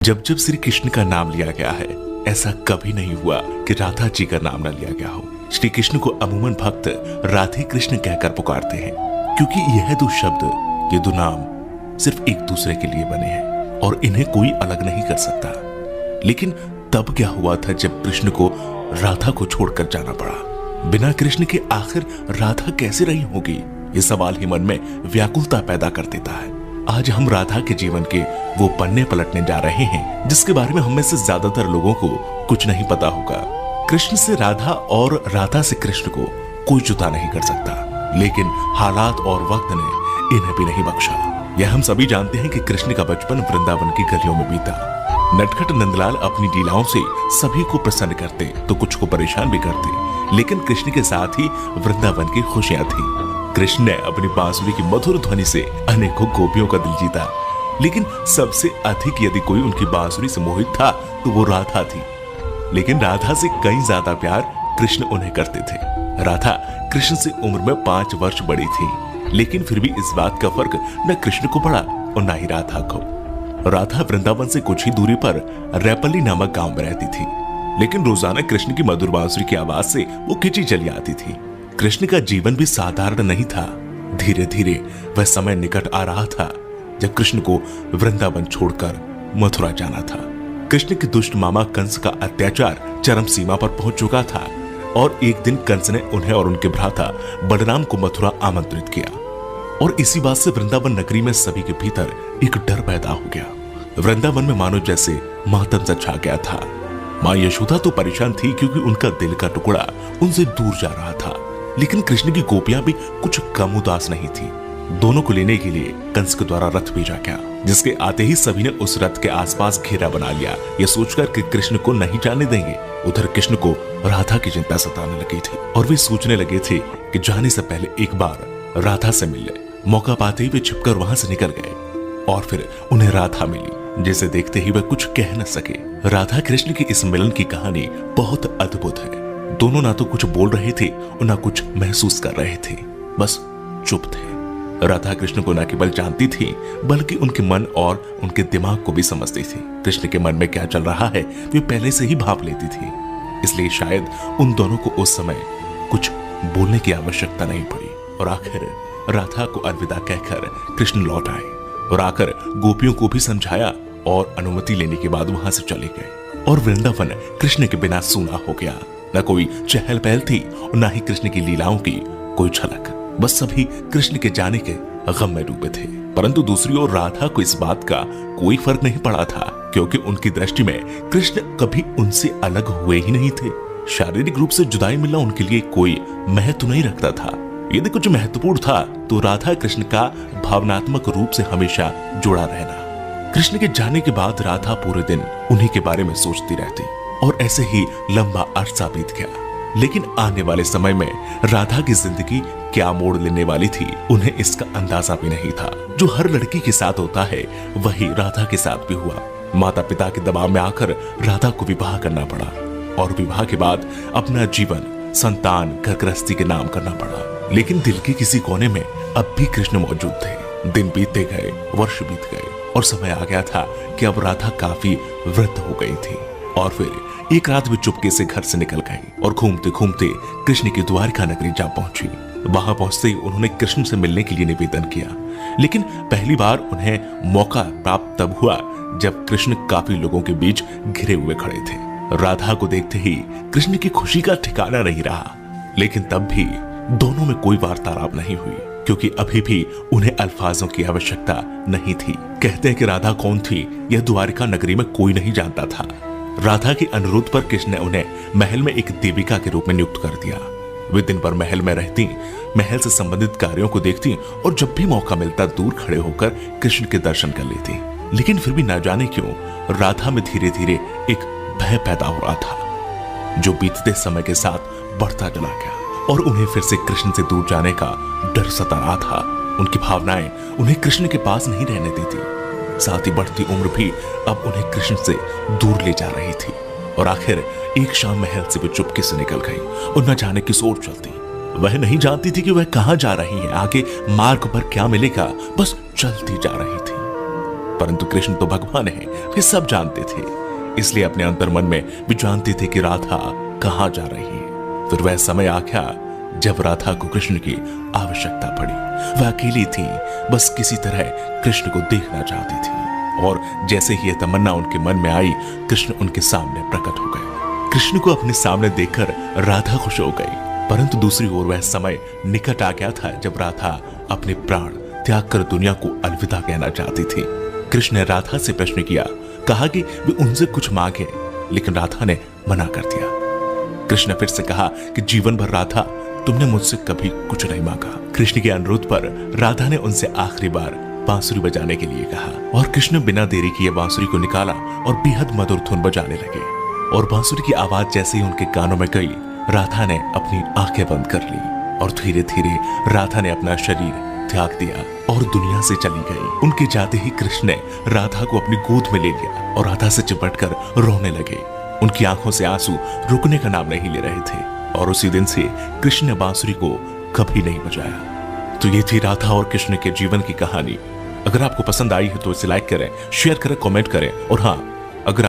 जब जब श्री कृष्ण का नाम लिया गया है, ऐसा कभी नहीं हुआ कि राधा जी का नाम न लिया गया हो। श्री कृष्ण को अमूमन भक्त राधे कृष्ण कहकर पुकारते हैं, क्योंकि यह दो शब्द, ये दो नाम सिर्फ एक दूसरे के लिए बने हैं और इन्हें कोई अलग नहीं कर सकता। लेकिन तब क्या हुआ था जब कृष्ण को राधा को छोड़कर जाना पड़ा? बिना कृष्ण के आखिर राधा कैसे रही होगी? ये सवाल ही मन में व्याकुलता पैदा कर देता है। आज हम राधा के जीवन के वो पन्ने पलटने जा रहे हैं जिसके बारे में हम में से ज्यादातर लोगों को कुछ नहीं पता होगा। कृष्ण से राधा और राधा से कृष्ण को कोई जुदा नहीं कर सकता, लेकिन हालात और वक्त ने इन्हें भी नहीं बख्शा। यह हम सभी जानते हैं कि कृष्ण का बचपन वृंदावन की गलियों में बीता। नटखट नंदलाल अपनी लीलाओं से सभी को प्रसन्न करते तो कुछ को परेशान भी करते, लेकिन कृष्ण के साथ ही वृंदावन की खुशियां थी। कृष्ण ने अपनी बांसुरी की मधुर ध्वनि से अनेकों गोपियों का दिल जीता, लेकिन सबसे अधिक यदि कोई उनकी बांसुरी से मोहित था तो वो राधा थी। लेकिन राधा से कहीं ज्यादा प्यार कृष्ण उन्हें करते थे। राधा कृष्ण से उम्र में 5 वर्ष बड़ी थी, लेकिन फिर भी इस बात का फर्क न कृष्ण को पड़ा और न ही राधा को। राधा वृंदावन से कुछ ही दूरी पर रैपल्ली नामक गांव में रहती थी, लेकिन रोजाना कृष्ण की मधुर बांसुरी की आवाज से वो खिंची चली आती थी। कृष्ण का जीवन भी साधारण नहीं था। धीरे धीरे वह समय निकट आ रहा था जब कृष्ण को वृंदावन छोड़कर मथुरा जाना था। कृष्ण के दुष्ट मामा कंस का अत्याचार चरम सीमा पर पहुंच चुका था और एक दिन कंस ने उन्हें और उनके भ्राता बलराम को मथुरा आमंत्रित किया, और इसी बात से वृंदावन नगरी में सभी के भीतर एक डर पैदा हो गया। वृंदावन में मानो जैसे मातम सा छा गया था। मां यशोदा तो परेशान थी क्योंकि उनका दिल का टुकड़ा उनसे दूर जा रहा था, लेकिन कृष्ण की गोपियां भी कुछ कम उदास नहीं थी। दोनों को लेने के लिए कंस के द्वारा रथ भेजा गया, जिसके आते ही सभी ने उस रथ के आसपास घेरा बना लिया, यह सोचकर कि कृष्ण को नहीं जाने देंगे। उधर कृष्ण को राधा की चिंता सताने लगी थी और वे सोचने लगे थे कि जाने से पहले एक बार राधा से मिल ले। मौका पाते ही वे छिपकर वहां से निकल गए और फिर उन्हें राधा मिली, जिसे देखते ही वे कुछ कह न सके। राधा कृष्ण की इस मिलन की कहानी बहुत अद्भुत है। दोनों ना तो कुछ बोल रहे थे और ना कुछ महसूस कर रहे थे, बस चुप थे। राधा कृष्ण को न केवल जानती थी बल्कि उनके मन और उनके दिमाग को भी समझती थी। कृष्ण के मन में क्या चल रहा है वे पहले से ही भाप लेती थी, इसलिए शायद उन दोनों को उस समय कुछ बोलने की आवश्यकता नहीं पड़ी। और आखिर राधा को अलविदा कहकर कृष्ण लौट आए और आकर गोपियों को भी समझाया और अनुमति लेने के बाद वहां से चले गए। और वृंदावन कृष्ण के बिना सूना हो गया। न कोई चहल पहल थी और न ही कृष्ण की लीलाओं की कोई झलक। बस सभी कृष्ण के जाने के गम में डूबे थे। परंतु दूसरी ओर राधा को इस बात का कोई फर्क नहीं पड़ा था, क्योंकि उनकी दृष्टि में कृष्ण कभी उनसे अलग हुए ही नहीं थे। शारीरिक रूप से जुदाई मिलना उनके लिए कोई महत्व नहीं रखता था। यदि कुछ महत्वपूर्ण था तो राधा कृष्ण का भावनात्मक रूप से हमेशा जुड़ा रहना। कृष्ण के जाने के बाद राधा पूरे दिन उन्हीं के बारे में सोचती रहती और ऐसे ही लंबा अरसा बीत गया। लेकिन आने वाले समय में राधा की जिंदगी क्या मोड़ लेने वाली थी, उन्हें इसका अंदाजा भी नहीं था। जो हर लड़की के साथ होता है वही राधा के साथ भी हुआ। माता पिता के दबाव में आकर राधा को विवाह करना पड़ा और विवाह के बाद अपना जीवन संतान घर गृहस्थी के नाम करना पड़ा। लेकिन दिल के किसी कोने में अब भी कृष्ण मौजूद थे। दिन बीतते गए, वर्ष बीत गए और समय आ गया था कि अब राधा काफी वृद्ध हो गई थी। और फिर एक रात वे चुपके से घर से निकल गई और घूमते घूमते कृष्ण की द्वारका नगरी जा पहुंची। वहां पहुंचते ही उन्होंने कृष्ण से मिलने के लिए निवेदन किया, लेकिन पहली बार उन्हें मौका प्राप्त तब हुआ जब कृष्ण काफी लोगों के बीच घिरे हुए खड़े थे। राधा को देखते ही कृष्ण की खुशी का ठिकाना नहीं रहा, लेकिन तब भी दोनों में कोई वार्तालाप नहीं हुई, क्योंकि अभी भी उन्हें अल्फाजों की आवश्यकता नहीं थी। कहते हैं कि राधा कौन थी यह द्वारका नगरी में कोई नहीं जानता था। राधा के अनुरोध पर कृष्ण ने उन्हें महल में एक देविका के रूप में नियुक्त कर दिया। वे दिन भर महल में रहती, महल से संबंधित कार्यों को देखती और जब भी मौका मिलता दूर खड़े होकर कृष्ण के दर्शन कर लेती। लेकिन फिर भी न जाने क्यों राधा में धीरे धीरे एक भय पैदा हो रहा था, जो बीतते समय के साथ बढ़ता चला गया और उन्हें फिर से कृष्ण से दूर जाने का डर सता रहा था। उनकी भावनाएं उन्हें कृष्ण के पास नहीं रहने देती, साथ ही बढ़ती उम्र भी अब उन्हें कृष्ण से दूर ले जा रही थी। और आखिर एक शाम महल से वे चुपके से निकल गई और न जाने किस ओर चलती। वह नहीं जानती थी कि वह कहां जा रही है, आगे मार्ग पर क्या मिलेगा, बस चलती जा रही थी। परंतु कृष्ण तो भगवान है, वे सब जानते थे। इसलिए अपने अंतर्मन में भी जानते थे कि राधा कहां जा रही है। फिर वह समय आ गया जब राधा को कृष्ण की आवश्यकता पड़ी। वह अकेली थी, बस किसी तरह कृष्ण को देखना चाहती थी। और जैसे ही यह तमन्ना उनके मन में आई, कृष्ण उनके सामने प्रकट हो गए। कृष्ण को अपने सामने देखकर राधा खुश हो गई। परंतु दूसरी ओर वह समय निकट आ गया था जब राधा अपने प्राण त्याग कर दुनिया को अलविदा कहना चाहती थी। कृष्ण ने राधा से प्रश्न किया, कहा कि वे उनसे कुछ मांगे, लेकिन राधा ने मना कर दिया। कृष्ण ने फिर से कहा कि जीवन भर राधा तुमने मुझसे कभी कुछ नहीं मांगा। कृष्ण के अनुरोध पर राधा ने उनसे आखिरी बार बांसुरी बजाने के लिए कहा और कृष्ण बिना देरी किए बांसुरी को निकाला और बेहद मधुर धुन बजाने लगे। और बांसुरी की आवाज जैसे ही उनके कानों में गई, राधा ने अपनी आंखें बंद कर ली और धीरे धीरे राधा ने अपना शरीर त्याग दिया और दुनिया से चली गई। उनके जाते ही कृष्ण ने राधा को अपनी गोद में ले लिया और राधा से चिपटकर रोने लगे। उनकी आंखों से आंसू रुकने का नाम नहीं ले रहे थे और उसी दिन से कृष्ण ने बांसुरी को कभी नहीं बजाया। तो ये थी राधा और कृष्ण के जीवन की कहानी। अगर आपको पसंद आई है तो इसे लाइक करें, शेयर करें, कमेंट करें और हाँ, अगर